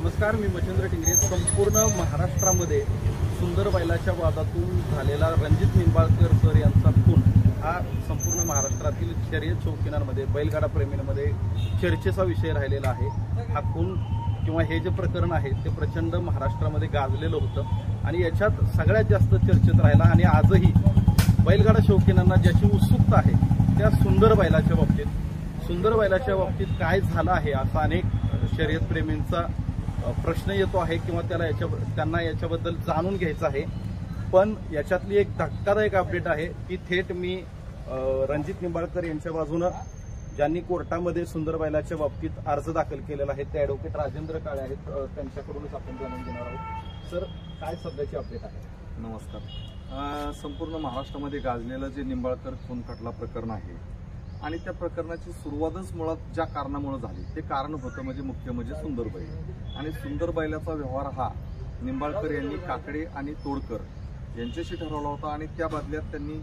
नमस्कार, मी मच्छिंद्र टिंगरे। संपूर्ण महाराष्ट्रामध्ये सुंदर बैलाच्या वादातून झालेला रणजित निंबाळकर सर यांचा खून हा संपूर्ण महाराष्ट्रातील शर्यत शौकीनांमध्ये, बैलगाडा प्रेमींमध्ये चर्चेचा विषय राहिलेला आहे। हा खून किंवा हे जे प्रकरण आहे ते प्रचंड महाराष्ट्रामध्ये गाजलेलं होतं आणि याच्यात सगळ्यात जास्त चर्चेत राहिला। आणि आजही बैलगाडा शौकीनांना ज्याची उत्सुकता आहे त्या सुंदर बैलाच्या बाबतीत काय झालं आहे असा अनेक शर्यत प्रेमींचा प्रश्न येतो आहे किंवा त्यांना याच्याबद्दल जाणून घ्यायचं आहे। पण याच्यातली एक धक्कादायक अपडेट आहे की थेट मी रणजित निंबाळकर यांच्या बाजूने ज्यांनी कोर्टामध्ये सुंदर बैलाच्या बाबतीत अर्ज दाखल केलेला आहे ते ॲडव्होकेट राजेंद्र काळे आहेत, त्यांच्याकडूनच आपण जाणून घेणार आहोत। सर, काय सध्याची अपडेट आहे? नमस्कार। संपूर्ण महाराष्ट्रामध्ये गाजलेलं जे निंबाळकर खून खटला प्रकरण आहे आणि त्या प्रकरणाची सुरुवातच मुळात ज्या कारणामुळे झाली ते कारण होतं मुख्य म्हणजे सुंदर बैल। आणि सुंदर बैलाचा व्यवहार हा निंबाळकर यांनी काकडे आणि तोडकर यांच्याशी ठरवला होता आणि त्या बदल्यात त्यांनी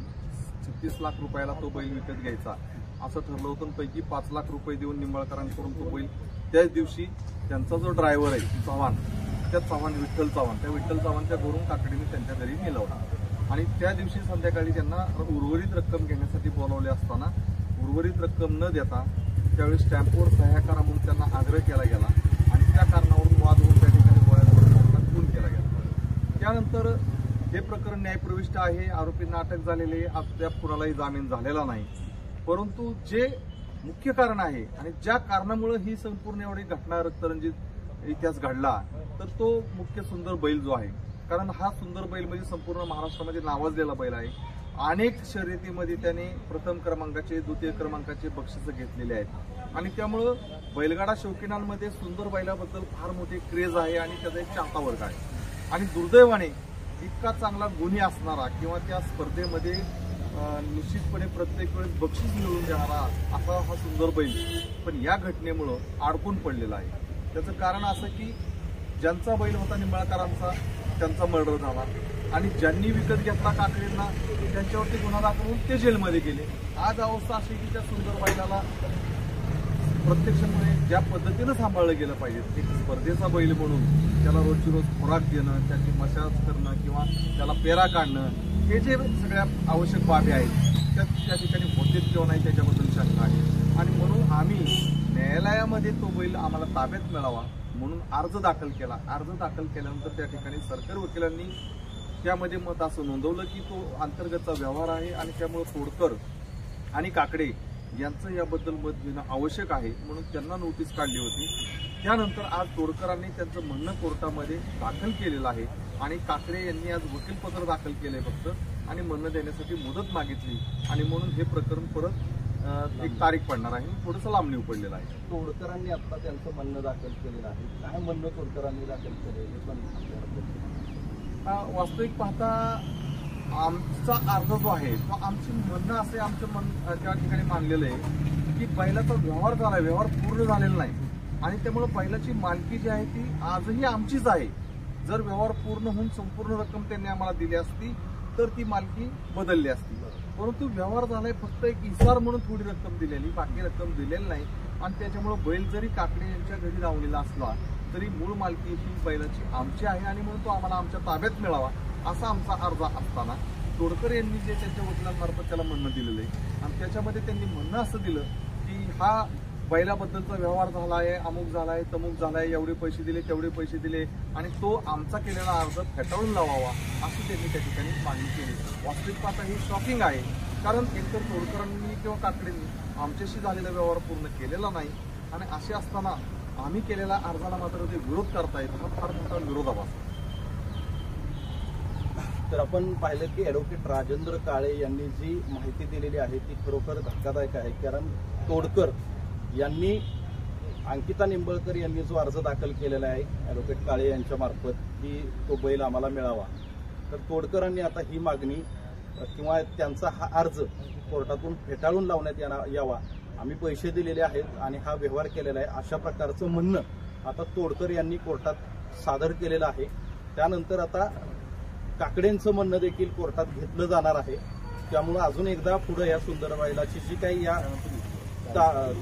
36 लाख रुपयाला तो बैल विकत घ्यायचा असं ठरलं होतं। पैकी 5 लाख रुपये देऊन निंबाळकरांकडून तो बैल त्याच दिवशी त्यांचा जो ड्रायव्हर आहे चव्हाण, विठ्ठल चव्हाणच्या घरून काकडीने त्यांच्या घरी नेला होता। आणि त्या दिवशी संध्याकाळी त्यांना उर्वरित रक्कम घेण्यासाठी बोलावले असताना उर्वरित रक्कम न देता त्यावेळी स्टॅम्पवर सह्या करा म्हणून त्यांना आग्रह केला गेला आणि त्या कारणावरून वाद होऊन त्या ठिकाणी गोळ्या खून केला गेला। त्यानंतर हे प्रकरण न्यायप्रविष्ट आहे, आरोपींना अटक झालेली आहे, अद्याप कुणालाही जामीन झालेला नाही। परंतु जे मुख्य कारण आहे आणि ज्या कारणामुळे ही संपूर्ण एवढी घटना रक्तरंजित इतिहास घडला तर तो मुख्य सुंदर बैल जो आहे, कारण हा सुंदर बैल म्हणजे संपूर्ण महाराष्ट्रामध्ये नावाजलेला बैल आहे। अनेक शर्यतीमध्ये त्याने प्रथम क्रमांकाचे, द्वितीय क्रमांकाचे बक्षिसं घेतलेले आहेत आणि त्यामुळं बैलगाडा शौकीनांमध्ये सुंदर बैलाबद्दल फार मोठी क्रेज आहे आणि त्याचा एक चाहता वर्ग आहे। आणि दुर्दैवाने इतका चांगला गुणी असणारा किंवा त्या स्पर्धेमध्ये निश्चितपणे प्रत्येक वेळेस बक्षीस मिळवून देणारा असा हा सुंदर बैल पण या घटनेमुळं अडकून पडलेला आहे। त्याचं कारण असं की ज्यांचा बैल होता निंबाळकरांचा त्यांचा मर्डर झाला आणि ज्यांनी विकत घेतला काकडींना त्यांच्यावरती गुन्हा दाखल होऊन ते जेलमध्ये गेले। आज अवस्था अशी की त्या सुंदर बैलाला प्रत्यक्षपणे ज्या पद्धतीनं सांभाळलं गेलं पाहिजे, एक स्पर्धेचा बैल म्हणून त्याला रोजची रोज खुराक देणं, त्याची मशागत करणं किंवा त्याला पेरा काढणं, हे जे सगळ्या आवश्यक बाबी आहेत त्या ठिकाणी होतेच किंवा नाही त्याच्याबद्दल शंका आहे। आणि म्हणून आम्ही न्यायालयामध्ये तो बैल आम्हाला ताब्यात मिळावा म्हणून अर्ज दाखल केला। अर्ज दाखल केल्यानंतर त्या ठिकाणी सरकारी वकिलांनी त्यामध्ये मत असं नोंदवलं की तो अंतर्गतचा व्यवहार आहे आणि त्यामुळे तोडकर आणि काकडे यांचं याबद्दल मत घेणं आवश्यक आहे म्हणून त्यांना नोटीस काढली होती। त्यानंतर आज तोडकरांनी त्यांचं म्हणणं कोर्टामध्ये दाखल केलेलं आहे आणि काकडे यांनी आज वकीलपत्र दाखल केलंय फक्त आणि म्हणणं देण्यासाठी मुदत मागितली आणि म्हणून हे प्रकरण परत एक तारीख पडणार आहे, थोडंसं लांबणीवर पडलेलं आहे। तोडकरांनी आता त्यांचं म्हणणं दाखल केलेलं आहे, काय म्हणणं तोडकरांनी दाखल केलं पण वास्तविक पाहता आमचा अर्ज जो आहे तो आमची म्हणणं असे आमचं त्या ठिकाणी मानलेलं आहे की बैलाचा व्यवहार झाला, व्यवहार पूर्ण झालेला नाही आणि त्यामुळे बैलाची मालकी जी आहे ती आजही आमचीच आहे। जर व्यवहार पूर्ण होऊन संपूर्ण रक्कम त्यांनी आम्हाला दिली असती तर ती मालकी बदलली असती, परंतु व्यवहार झालाय फक्त एक इसार म्हणून थोडी रक्कम दिलेली, बाकी रक्कम दिलेली नाही। आणि त्याच्यामुळे बैल जरी काकडे यांच्या घरी लावलेला असला तरी मूळ मालकी ही बैलाची आमची आहे आणि म्हणून तो आम्हाला आमच्या ताब्यात मिळावा असा आमचा अर्ज असताना तोडकर यांनी जे त्यांच्या वकिलांमार्फत त्याला म्हणणं दिलेलं आहे आणि त्याच्यामध्ये त्यांनी म्हणणं असं दिलं की हा बैलाबद्दलचा व्यवहार झाला आहे, अमुक झाला आहे, तमुक झाला आहे, एवढे पैसे दिले, तेवढे पैसे दिले आणि तो आमचा केलेला अर्ज फेटाळून लावावा अशी त्यांनी त्या ठिकाणी मागणी केली। वास्तविक पाहता ही शॉकिंग आहे, कारण एकतर तोडकरांनी किंवा काकडेंनी आमच्याशी झालेला व्यवहार पूर्ण केलेला नाही आणि असे असताना आम्ही केलेल्या अर्जाला मात्र ते विरोध करतायत, हा फार मोठा विरोधाभास। तर आपण पाहिलं की ॲडव्होकेट राजेंद्र काळे यांनी जी माहिती दिलेली आहे ती खरोखर धक्कादायक आहे, कारण तोडकर यांनी अंकिता निंबाळकर यांनी जो अर्ज दाखल केलेला आहे ॲडव्होकेट काळे यांच्या मार्फत की तो बैल आम्हाला मिळावा, तर तोडकरांनी आता ही मागणी किंवा त्यांचा हा अर्ज कोर्टातून फेटाळून लावण्यात यावा, आम्ही पैसे दिलेले आहेत आणि हा व्यवहार केलेला आहे अशा प्रकारचं म्हणणं आता तोडकर यांनी कोर्टात सादर केलेलं आहे। त्यानंतर आता काकडेंचं म्हणणं देखील कोर्टात घेतलं जाणार आहे, त्यामुळे अजून एकदा पुढे या सुंदर बैलाची जी काही या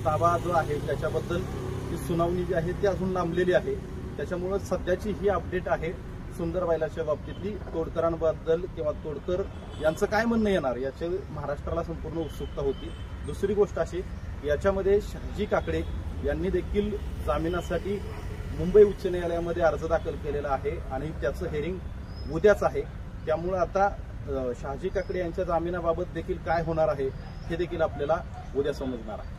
ताबा जो आहे त्याच्याबद्दल ती सुनावणी जी आहे ती अजून लांबलेली आहे। त्याच्यामुळं सध्याची ही अपडेट आहे सुंदर बैलाच्या बाबतीतली. तोडकरांबद्दल किंवा तोडकर यांचं काय म्हणणं येणार याची महाराष्ट्राला संपूर्ण उत्सुकता होती. दुसरी गोष्ट अशी, याच्यामध्ये शहाजी काकडे यांनी देखील जामिनासाठी मुंबई उच्च न्यायालयामध्ये अर्ज दाखल केलेला आहे आणि त्याचं हेअरिंग उद्याच आहे. त्यामुळे आता शहाजी काकडे यांच्या जामिनाबाबत देखील काय होणार आहे हे देखील आपल्याला उद्या समजणार आहे.